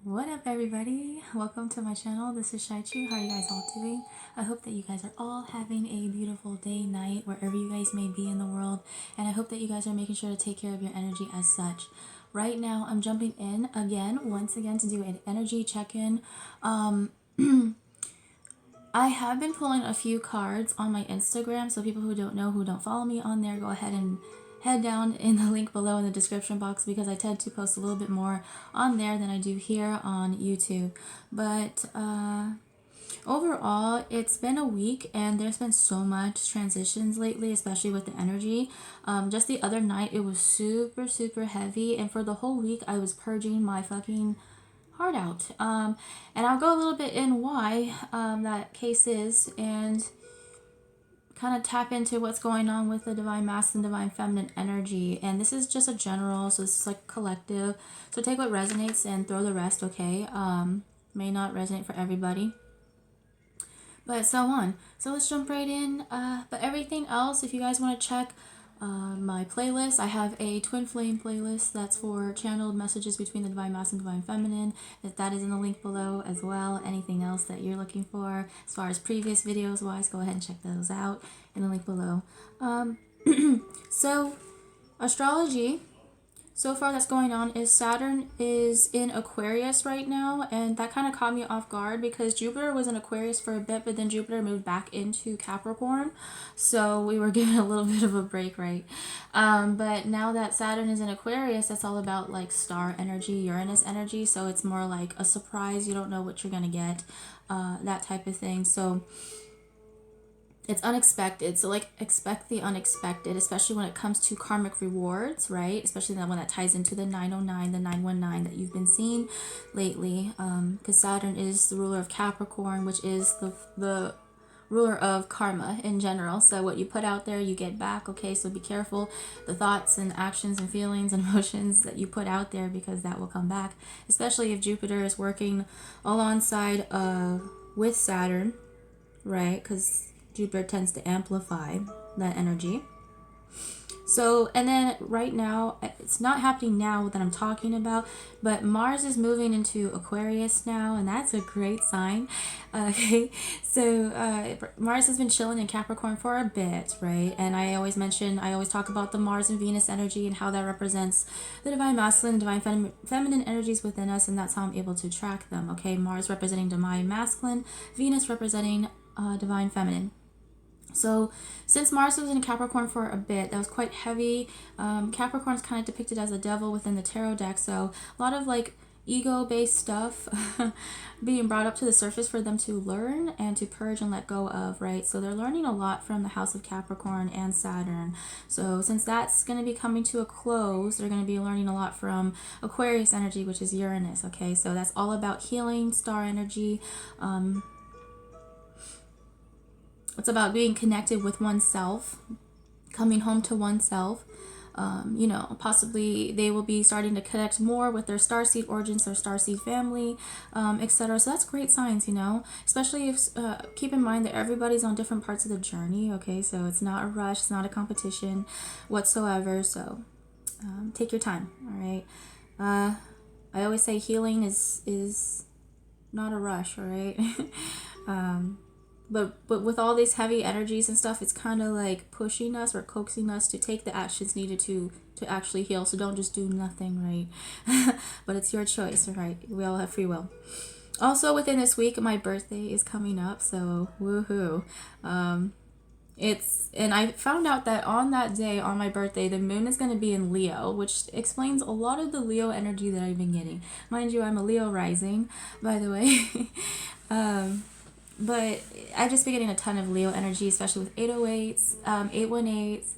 What up, everybody? Welcome to my channel. This is Cheychuu. How are you guys all doing? I hope that you guys are all having a beautiful day, night, wherever you guys may be in the world. And I hope that you guys are making sure to take care of your energy as such. Right now, I'm jumping in once again, to do an energy check-in. I have been pulling a few cards on my Instagram, so people who don't know, who don't follow me on there, go ahead and head down in the link below in the description box, because I tend to post a little bit more on there than I do here on YouTube. But overall, it's been a week and there's been so much transitions lately, especially with the energy. Just the other night, it was super heavy, and for the whole week, I was purging my fucking heart out. And I'll go a little bit in why that case is, and kind of tap into what's going on with the divine masculine, divine feminine energy. And this is just a general, so this is like collective. So take what resonates and throw the rest, okay? May not resonate for everybody, but so on. So let's jump right in. But everything else, if you guys want to check my playlist, I have a twin flame playlist that's for channeled messages between the divine masculine, divine feminine. That is in the link below as well. Anything else that you're looking for as far as previous videos wise, go ahead and check those out in the link below. So astrology, so far that's going on is Saturn is in Aquarius right now, and that kind of caught me off guard because Jupiter was in Aquarius for a bit, but then Jupiter moved back into Capricorn, so we were given a little bit of a break, right? But now that Saturn is in Aquarius, that's all about like star energy, Uranus energy, so it's more like a surprise. You don't know what you're gonna get, that type of thing. So it's unexpected, so like expect the unexpected, especially when it comes to karmic rewards, right? Especially that one that ties into the 909, the 919 that you've been seeing lately, because Saturn is the ruler of Capricorn, which is the ruler of karma in general. So what you put out there, you get back, okay? So be careful the thoughts and actions and feelings and emotions that you put out there, because that will come back, especially if Jupiter is working alongside with Saturn, right? Because Jupiter tends to amplify that energy. So, and then right now, it's not happening now that I'm talking about, but Mars is moving into Aquarius now, and that's a great sign. Okay, so Mars has been chilling in Capricorn for a bit, right? And I always talk about the Mars and Venus energy and how that represents the divine masculine, divine feminine energies within us, and that's how I'm able to track them, okay? Mars representing divine masculine, Venus representing divine feminine. So since Mars was in Capricorn for a bit, that was quite heavy. Capricorn is kind of depicted as a devil within the tarot deck, so a lot of like ego-based stuff being brought up to the surface for them to learn and to purge and let go of, right? So they're learning a lot from the house of Capricorn and Saturn. So since that's going to be coming to a close, they're going to be learning a lot from Aquarius energy, which is Uranus, okay? So that's all about healing, star energy. It's about being connected with oneself, coming home to oneself. Possibly they will be starting to connect more with their starseed origins, their starseed family, etc. So that's great signs, especially if, keep in mind that everybody's on different parts of the journey, okay? So it's not a rush, it's not a competition whatsoever. So take your time, all right? I always say healing is not a rush, all right? But with all these heavy energies and stuff, it's kind of like pushing us or coaxing us to take the actions needed to actually heal. So don't just do nothing, right? But it's your choice, right? We all have free will. Also, within this week, my birthday is coming up, so woohoo. And I found out that on that day, on my birthday, the moon is going to be in Leo, which explains a lot of the Leo energy that I've been getting. Mind you, I'm a Leo rising, by the way. But I've just been getting a ton of Leo energy, especially with 808s, 818s,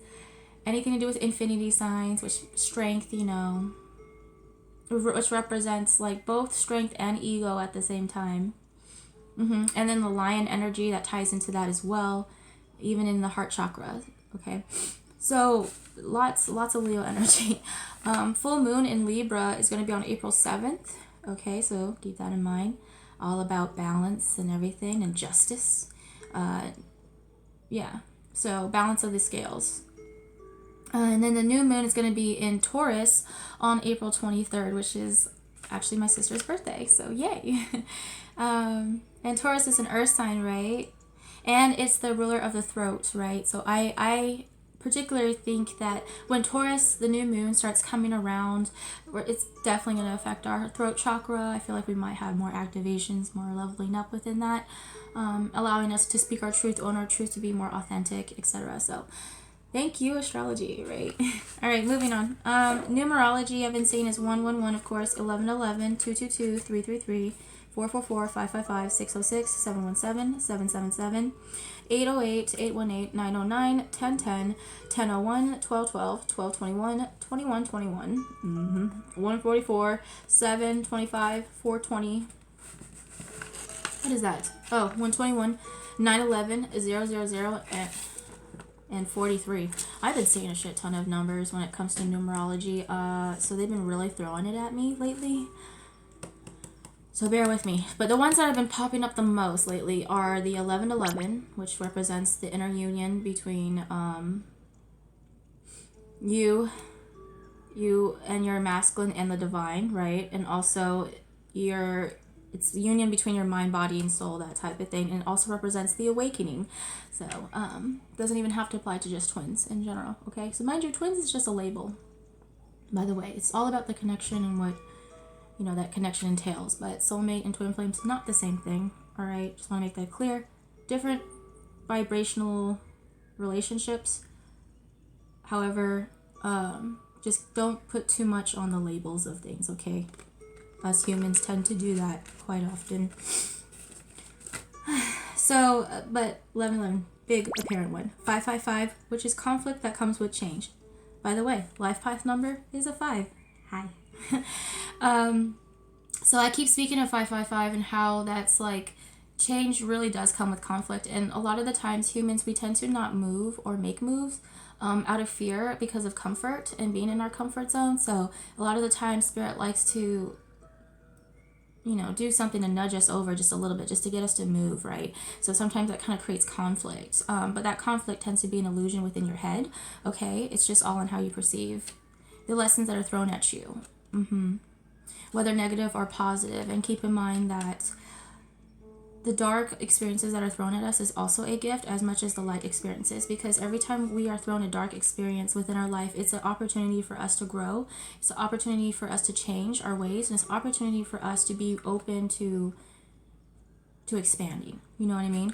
anything to do with infinity signs, which strength, which represents like both strength and ego at the same time. And then the lion energy that ties into that as well, even in the heart chakra. Okay, so lots of Leo energy. Full moon in Libra is going to be on April 7th. Okay, so keep that in mind. All about balance and everything and justice. So balance of the scales. And then the new moon is going to be in Taurus on April 23rd, which is actually my sister's birthday, so yay. And Taurus is an earth sign, right? And it's the ruler of the throat, right? So I particularly think that when Taurus, the new moon, starts coming around, it's definitely going to affect our throat chakra. I feel like we might have more activations, more leveling up within that, allowing us to speak our truth, own our truth, to be more authentic, etc. So thank you, astrology, right? All right, moving on. Numerology, I've been saying, is 111, of course, 1111, 222, 333, 444, 555, 606, 717, 777, 808, 818, 909, 1010, 1001, 1212, 1221, 2121, 144, 725, 420. What is that? Oh, 121, 911, 000, and 43. I've been seeing a shit ton of numbers when it comes to numerology, so they've been really throwing it at me lately. So bear with me. But the ones that have been popping up the most lately are the 1111, which represents the inner union between you and your masculine and the divine, right? And also it's the union between your mind, body, and soul, that type of thing. And it also represents the awakening. So doesn't even have to apply to just twins in general, okay? So mind you, twins is just a label, by the way. It's all about the connection and what that connection entails. But soulmate and twin flames, not the same thing, all right? Just want to make that clear. Different vibrational relationships. However, just don't put too much on the labels of things, okay? Us humans tend to do that quite often. So, but 1111, big apparent one. 555, which is conflict that comes with change. By the way, life path number is a 5. Hi. So I keep speaking of 555 and how that's like change really does come with conflict. And a lot of the times humans, we tend to not move or make moves out of fear because of comfort and being in our comfort zone. So a lot of the time spirit likes to do something to nudge us over just a little bit, just to get us to move, right? So sometimes that kind of creates conflict. But that conflict tends to be an illusion within your head, okay? It's just all in how you perceive the lessons that are thrown at you, whether negative or positive. And keep in mind that the dark experiences that are thrown at us is also a gift as much as the light experiences, because every time we are thrown a dark experience within our life, it's an opportunity for us to grow. It's an opportunity for us to change our ways, and it's an opportunity for us to be open to expanding. You know what I mean?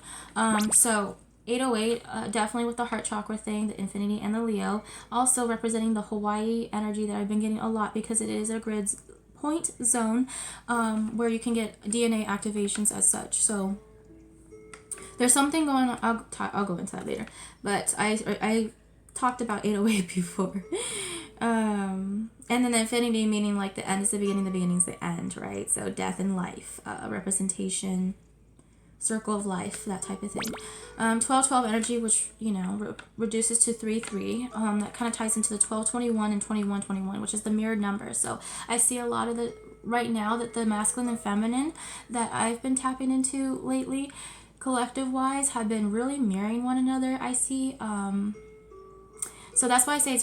So 808, definitely with the heart chakra thing, the infinity and the Leo, also representing the Hawaii energy that I've been getting a lot, because it is a grid point zone where you can get DNA activations as such. So there's something going on. I'll go into that later, but I talked about 808 before. And then the infinity, meaning like the end is the beginning is the end, right? So death and life, representation, circle of life, that type of thing. 1212 energy, which reduces to 3-3. That kind of ties into the 1221 and 2121, which is the mirrored number. So I see a lot of the right now that the masculine and feminine that I've been tapping into lately, collective wise, have been really mirroring one another. I see. So that's why I say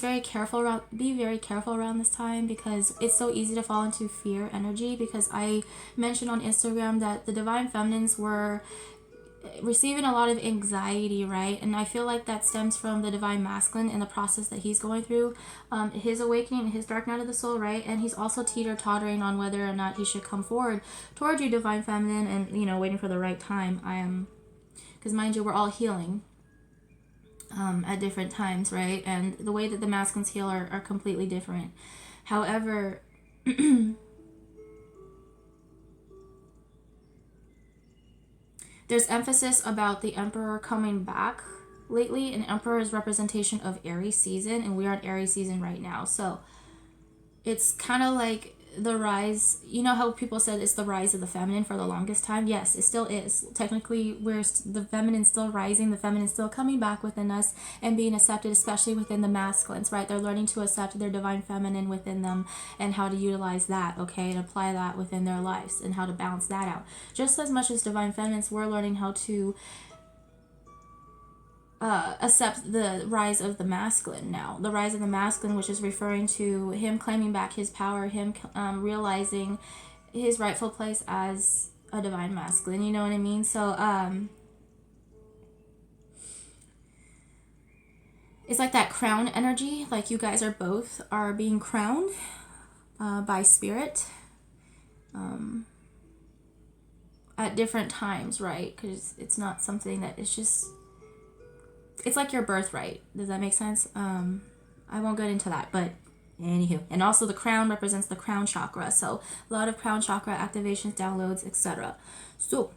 be very careful around this time, because it's so easy to fall into fear energy. Because I mentioned on Instagram that the divine feminines were receiving a lot of anxiety, right? And I feel like that stems from the divine masculine and the process that he's going through, his awakening, his dark night of the soul, right? And he's also teeter-tottering on whether or not he should come forward toward you, divine feminine, and waiting for the right time. Because mind you, we're all healing at different times, right? And the way that the masculines heal are completely different. However, there's emphasis about the Emperor coming back lately, and Emperor is representation of Aries season, and we are in Aries season right now. So it's kind of like the rise, how people said it's the rise of the feminine for the longest time. Yes, it still is. Technically, the feminine still rising, the feminine still coming back within us and being accepted, especially within the masculines, right? They're learning to accept their divine feminine within them and how to utilize that, okay, and apply that within their lives and how to balance that out. Just as much as divine feminines, we're learning how to accept the rise of the masculine now. The rise of the masculine, which is referring to him claiming back his power, him realizing his rightful place as a divine masculine. You know what I mean? So, it's like that crown energy. Like you guys are being crowned by spirit at different times, right? Because it's not something that it's just, it's like your birthright. Does that make sense? I won't get into that, but anywho. And also the crown represents the crown chakra. So a lot of crown chakra activations, downloads, etc. So,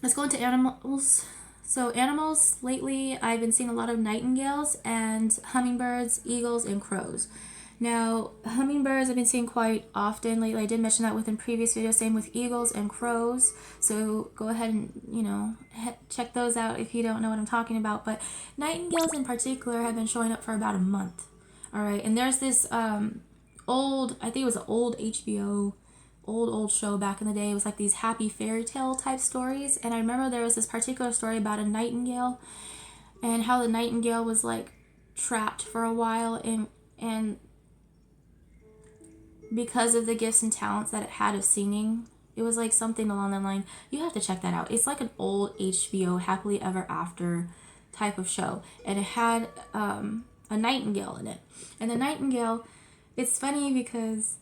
let's go into animals. So animals, lately I've been seeing a lot of nightingales and hummingbirds, eagles, and crows. Now, hummingbirds I've been seeing quite often lately. I did mention that within previous videos, same with eagles and crows. So go ahead and, check those out if you don't know what I'm talking about. But nightingales in particular have been showing up for about a month. All right, and there's this I think it was an old HBO old show back in the day. It was like these happy fairy tale type stories, and I remember there was this particular story about a nightingale and how the nightingale was like trapped for a while, and because of the gifts and talents that it had of singing, it was like something along that line. You have to check that out. It's like an old HBO happily ever after type of show, and it had a nightingale in it. And the nightingale, it's funny because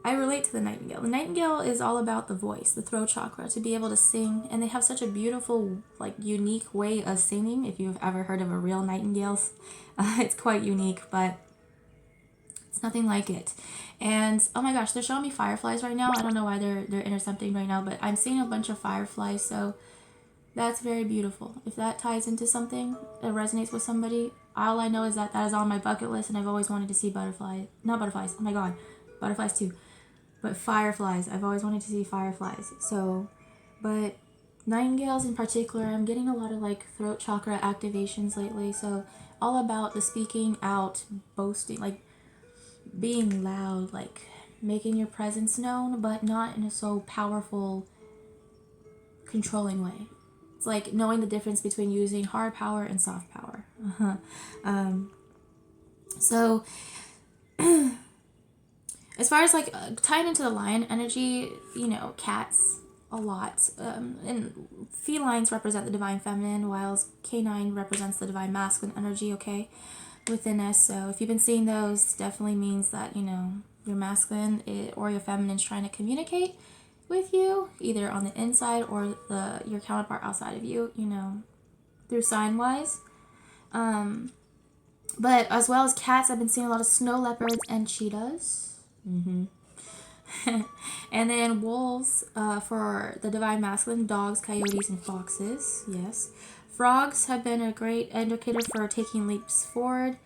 I relate to the nightingale. The nightingale is all about the voice, the throat chakra, to be able to sing. And they have such a beautiful, like, unique way of singing. If you've ever heard of a real nightingale, it's quite unique, but it's nothing like it. And, oh my gosh, they're showing me fireflies right now. I don't know why they're intercepting right now, but I'm seeing a bunch of fireflies, so that's very beautiful. If that ties into something, it resonates with somebody, all I know is that is on my bucket list, and I've always wanted to see butterflies. Not butterflies, oh my god, butterflies too. But fireflies, I've always wanted to see fireflies. So, but nightingales in particular, I'm getting a lot of like throat chakra activations lately. So, all about the speaking out, boasting, like being loud, like making your presence known, but not in a so powerful, controlling way. It's like knowing the difference between using hard power and soft power. So, as far as like tying into the lion energy, cats a lot. And felines represent the divine feminine, whilst canine represents the divine masculine energy, okay, within us. So if you've been seeing those, definitely means that, your masculine or your feminine is trying to communicate with you, either on the inside or your counterpart outside of you, through sign-wise. But as well as cats, I've been seeing a lot of snow leopards and cheetahs. And then wolves for the divine masculine, dogs, coyotes, and foxes. Yes. Frogs have been a great indicator for taking leaps forward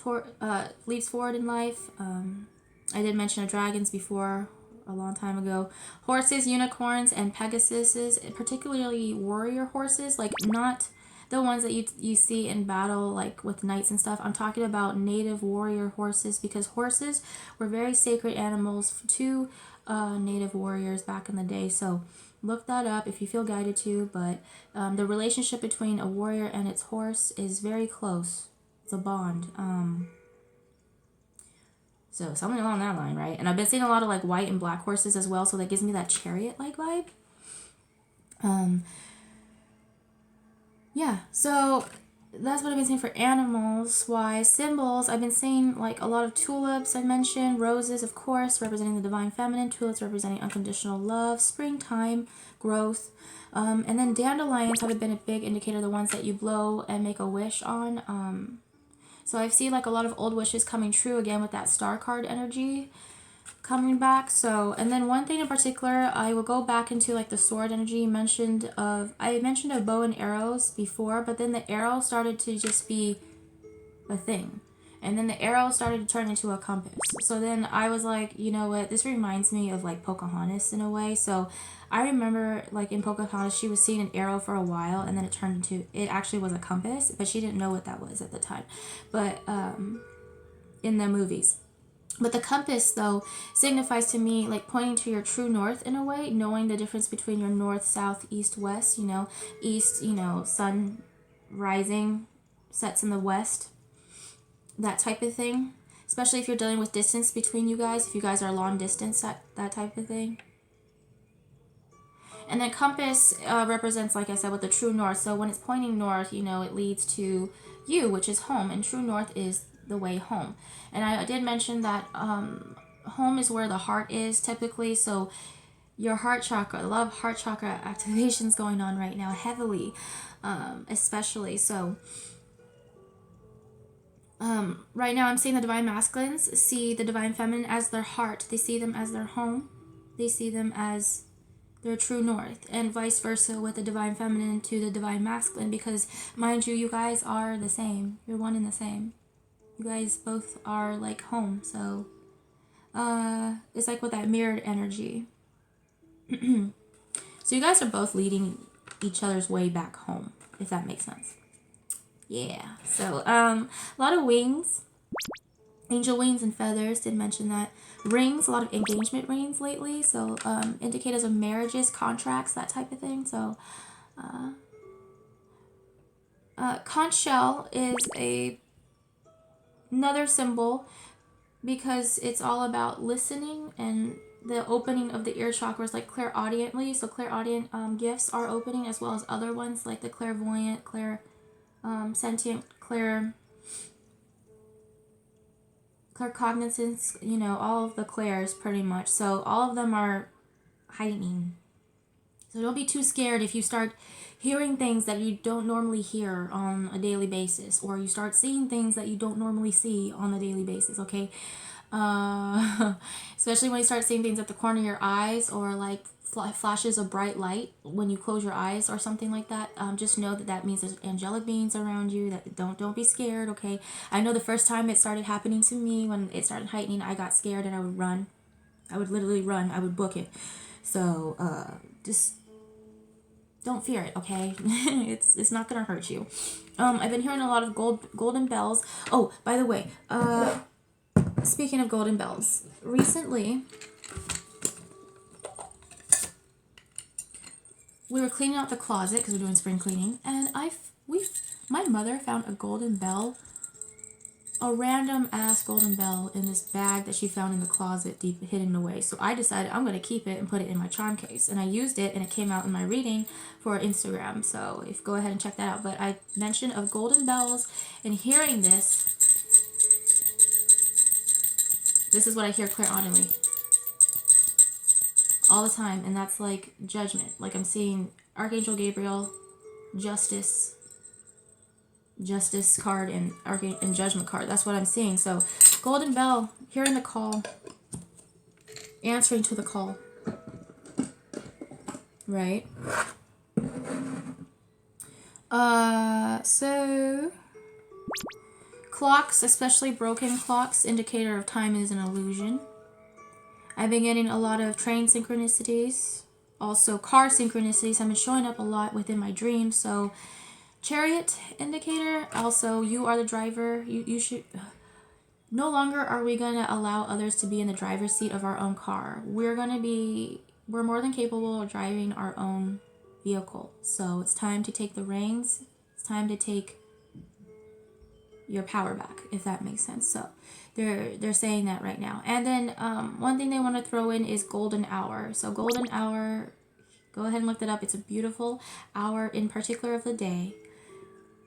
in life. I did mention dragons before a long time ago. Horses, unicorns, and pegasuses, particularly warrior horses, like not the ones that you see in battle, like with knights and stuff. I'm talking about native warrior horses, because horses were very sacred animals to native warriors back in the day. So look that up if you feel guided to. But the relationship between a warrior and its horse is very close. It's a bond. So something along that line, right? And I've been seeing a lot of like white and black horses as well, so that gives me that chariot-like vibe. Yeah, so that's what I've been seeing for animals wise. Symbols, I've been seeing like a lot of tulips, I mentioned, roses, of course, representing the divine feminine, tulips representing unconditional love, springtime, growth, and then dandelions have been a big indicator, the ones that you blow and make a wish on. So I've seen like a lot of old wishes coming true again with that star card energy coming back. So, and then one thing in particular, I will go back into like the sword energy. I mentioned of bow and arrows before, but then the arrow started to just be a thing, and then the arrow started to turn into a compass. So then I was like, you know what, this reminds me of like Pocahontas in a way. So I remember like in Pocahontas, she was seeing an arrow for a while, and then it actually was a compass, but she didn't know what that was at the time. But in the movies, But the compass, though, signifies to me like pointing to your true north in a way, knowing the difference between your north, south, east, west, you know, east, you know, sun rising, sets in the west, that type of thing. Especially if you're dealing with distance between you guys, if you guys are long distance, that type of thing. And then compass represents, like I said, with the true north. So when it's pointing north, you know, it leads to you, which is home. And true north is the way home. And I did mention that home is where the heart is typically. So your heart chakra, a lot of heart chakra activations going on right now, heavily, especially. So right now I'm seeing the divine masculines see the divine feminine as their heart. They see them as their home. They see them as their true north, and vice versa with the divine feminine to the divine masculine, because mind you, you guys are the same. You're one and the same. You guys both are like home. So it's like with that mirrored energy. So you guys are both leading each other's way back home, if that makes sense. Yeah. So a lot of wings, angel wings and feathers. Did mention that. Rings, a lot of engagement rings lately, so indicators of marriages, contracts, that type of thing. So conch shell is another symbol because it's all about listening and the opening of the ear chakras, like clairaudiently. So clairaudient gifts are opening, as well as other ones like the clairvoyant, sentient, claircognizance, you know, all of the clairs pretty much. So all of them are heightening. So don't be too scared if you start hearing things that you don't normally hear on a daily basis, or you start seeing things that you don't normally see on a daily basis, okay? Especially when you start seeing things at the corner of your eyes, or like flashes of bright light when you close your eyes or something like that. Just know that that means there's angelic beings around you. That don't be scared, okay? I know the first time it started happening to me, when it started heightening, I got scared and I would run. I would literally run. I would book it. So just don't fear it, okay? it's not gonna hurt you. I've been hearing a lot of golden bells. Oh, by the way, speaking of golden bells, recently we were cleaning out the closet because we're doing spring cleaning, and my mother found a golden bell, a random ass golden bell in this bag that she found in the closet, deep hidden away. So I decided I'm going to keep it and put it in my charm case, and I used it, and it came out in my reading for Instagram. So go ahead and check that out. But I mentioned of golden bells, and hearing this is what I hear clairaudiently all the time, and that's like judgment. Like I'm seeing Archangel Gabriel, justice card, and judgment card. That's what I'm seeing. So golden bell, hearing the call, answering to the call, right? So clocks, especially broken clocks, indicator of time is an illusion. I've been getting a lot of train synchronicities, also car synchronicities have been showing up a lot within my dreams. So chariot indicator, also you are the driver. You should, no longer are we going to allow others to be in the driver's seat of our own car. We're more than capable of driving our own vehicle. So it's time to take the reins. It's time to take your power back, if that makes sense. So they're saying that right now. And then one thing they want to throw in is golden hour. So golden hour, go ahead and look that up. It's a beautiful hour in particular of the day.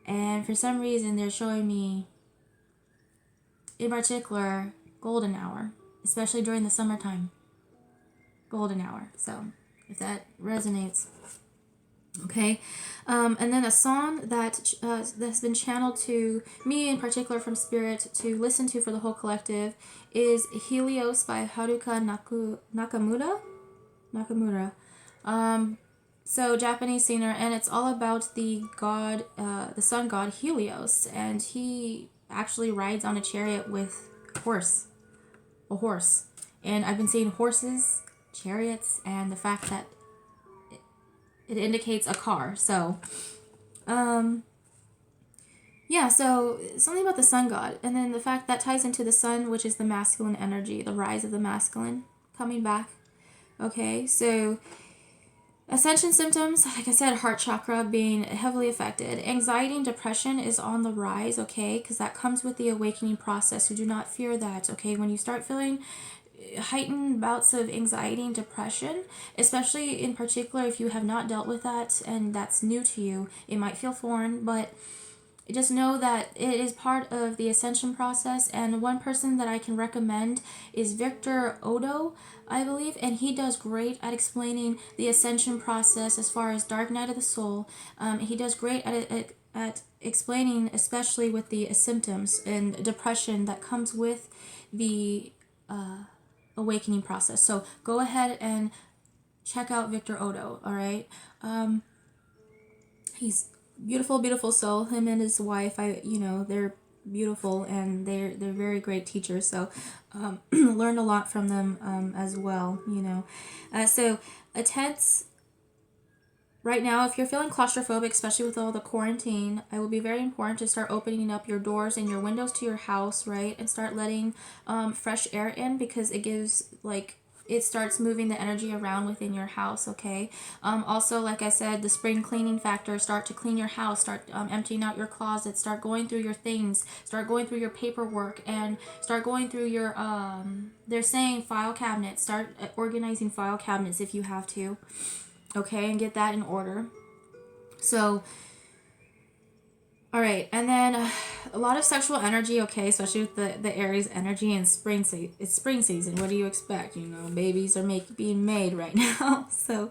And for some reason they're showing me in particular golden hour, especially during the summertime. Golden hour. So if that resonates. Okay, and then a song that's been channeled to me in particular from Spirit to listen to for the whole collective is Helios by Haruka Nakamura. So Japanese singer, and it's all about the god, the sun god Helios, and he actually rides on a chariot with a horse. And I've been seeing horses, chariots, and the fact that it indicates a car. So Yeah, so something about the sun god, and then the fact that ties into the sun, which is the masculine energy, the rise of the masculine coming back. Okay, so ascension symptoms, like I said, heart chakra being heavily affected. Anxiety and depression is on the rise, okay, because that comes with the awakening process. So do not fear that, okay? When you start feeling heightened bouts of anxiety and depression, especially in particular if you have not dealt with that and that's new to you, it might feel foreign, but just know that it is part of the ascension process. And one person that I can recommend is Victor Odo, I believe, and he does great at explaining the ascension process as far as dark night of the soul. He does great at explaining, especially with the symptoms and depression that comes with the awakening process. So go ahead and check out Victor Odo. All right. He's beautiful, beautiful soul. Him and his wife, they're beautiful, and they're very great teachers. So learned a lot from them as well. So attends. Right now, if you're feeling claustrophobic, especially with all the quarantine, it will be very important to start opening up your doors and your windows to your house, right? And start letting fresh air in, because it gives, it starts moving the energy around within your house, okay? Also, like I said, the spring cleaning factor, start to clean your house, start emptying out your closet, start going through your things, start going through your paperwork, and start going through your, they're saying file cabinets, start organizing file cabinets if you have to. Okay, and get that in order. So, all right, and then a lot of sexual energy, okay, especially with the Aries energy and spring. It's spring season. What do you expect? Babies are being made right now. So,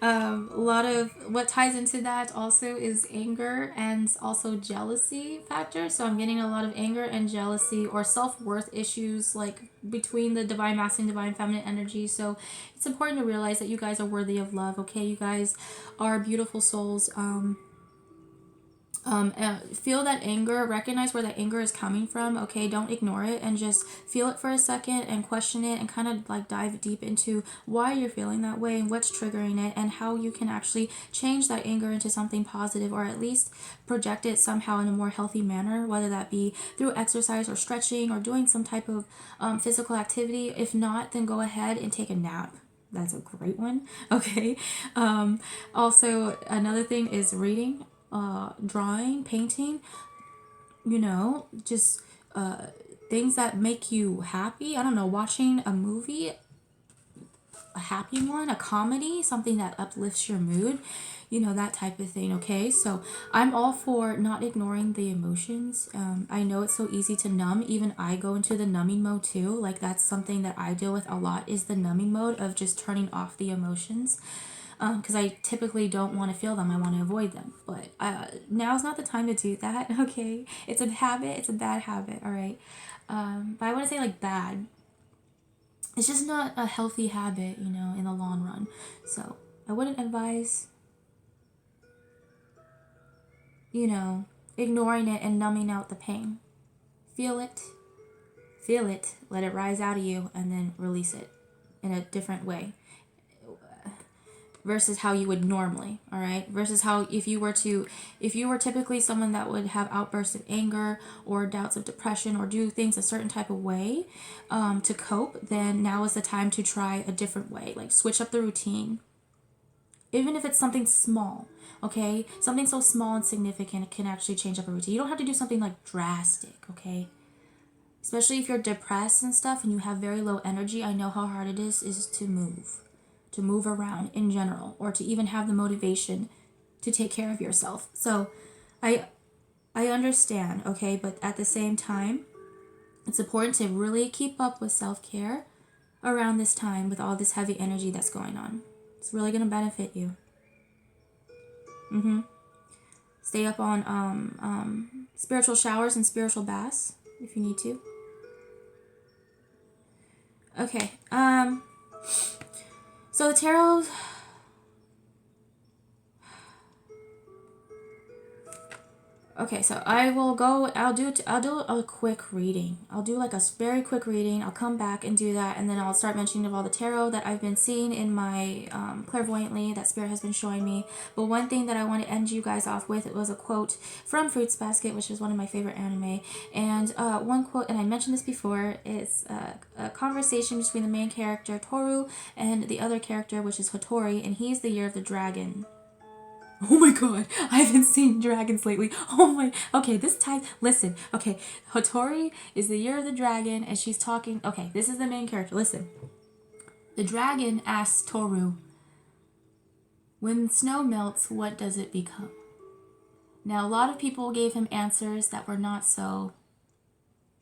a lot of what ties into that also is anger and also jealousy factor. So I'm getting a lot of anger and jealousy or self-worth issues, like between the divine masculine, divine feminine energy. So it's important to realize that you guys are worthy of love. Okay, you guys are beautiful souls. Feel that anger, recognize where that anger is coming from, okay? Don't ignore it, and just feel it for a second and question it, and kind of like dive deep into why you're feeling that way and what's triggering it, and how you can actually change that anger into something positive, or at least project it somehow in a more healthy manner, whether that be through exercise or stretching or doing some type of physical activity. If not, then go ahead and take a nap. That's a great one. Okay. Also, another thing is reading, drawing, painting, just things that make you happy. I don't know, watching a movie, a happy one, a comedy, something that uplifts your mood, that type of thing, okay? So I'm all for not ignoring the emotions. I know it's so easy to numb. Even I go into the numbing mode too. Like, that's something that I deal with a lot, is the numbing mode of just turning off the emotions. Because I typically don't want to feel them. I want to avoid them. But now's not the time to do that, okay? It's a habit. It's a bad habit, all right? But I want to say, like, bad. It's just not a healthy habit, in the long run. So I wouldn't advise, ignoring it and numbing out the pain. Feel it. Feel it. Let it rise out of you, and then release it in a different way, versus how you would normally, all right? Versus how if you were typically someone that would have outbursts of anger or doubts of depression or do things a certain type of way to cope, then now is the time to try a different way. Like, switch up the routine. Even if it's something small, okay? Something so small and significant can actually change up a routine. You don't have to do something like drastic, okay? Especially if you're depressed and stuff and you have very low energy, I know how hard it is to move around in general, or to even have the motivation to take care of yourself. So I understand, okay, but at the same time, it's important to really keep up with self-care around this time with all this heavy energy that's going on. It's really going to benefit you. Stay up on spiritual showers and spiritual baths if you need to. Okay. So the tarot, Okay, so I'll do a quick reading. I'll do like a very quick reading. I'll come back and do that, and then I'll start mentioning of all the tarot that I've been seeing in my clairvoyantly that Spirit has been showing me. But one thing that I want to end you guys off with, it was a quote from Fruits Basket, which is one of my favorite anime. And one quote, and I mentioned this before, is a conversation between the main character Toru and the other character, which is Hattori, and he's the year of the dragon. Oh my god, I haven't seen dragons lately. Oh my. Okay, this time, listen. Okay, Hattori is the year of the dragon, and she's talking. Okay, this is the main character. Listen. The dragon asks Toru, when snow melts, what does it become? Now, a lot of people gave him answers that were not so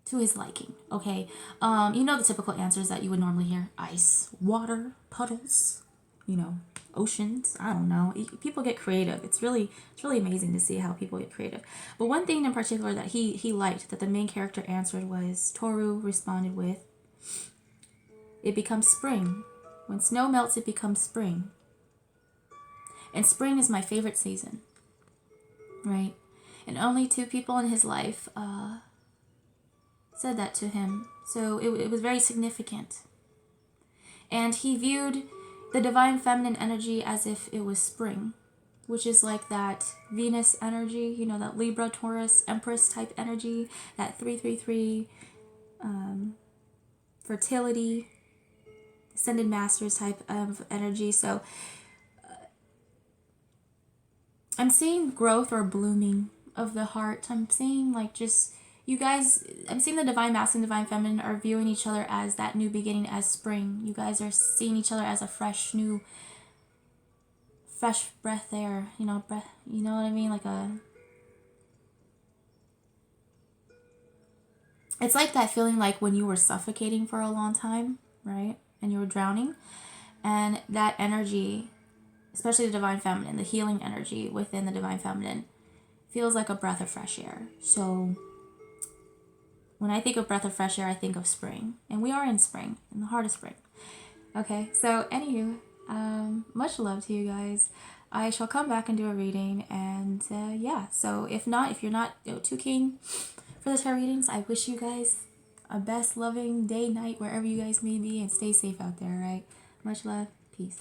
to his liking. Okay, you know the typical answers that you would normally hear: ice, water, puddles, you know, oceans. I don't know. People get creative. It's really amazing to see how people get creative. But one thing in particular that he liked that the main character answered was Toru responded with, "It becomes spring. When snow melts, it becomes spring. And spring is my favorite season." Right? And only two people in his life said that to him. So it was very significant. And he viewed the divine feminine energy as if it was spring, which is like that Venus energy, you know, that Libra, Taurus, Empress type energy, that 333, fertility, ascended masters type of energy. So I'm seeing growth or blooming of the heart. I'm seeing like just you guys, I'm seeing the divine masculine, divine feminine are viewing each other as that new beginning, as spring. You guys are seeing each other as a fresh breath air, you know, breath, you know what I mean? It's like that feeling like when you were suffocating for a long time, right? And you were drowning. And that energy, especially the divine feminine, the healing energy within the divine feminine, feels like a breath of fresh air. So when I think of breath of fresh air, I think of spring. And we are in spring, in the heart of spring. Okay, so anywho, much love to you guys. I shall come back and do a reading. And yeah, so if you're not too keen for the tarot readings, I wish you guys a best loving day, night, wherever you guys may be. And stay safe out there, right? Much love. Peace.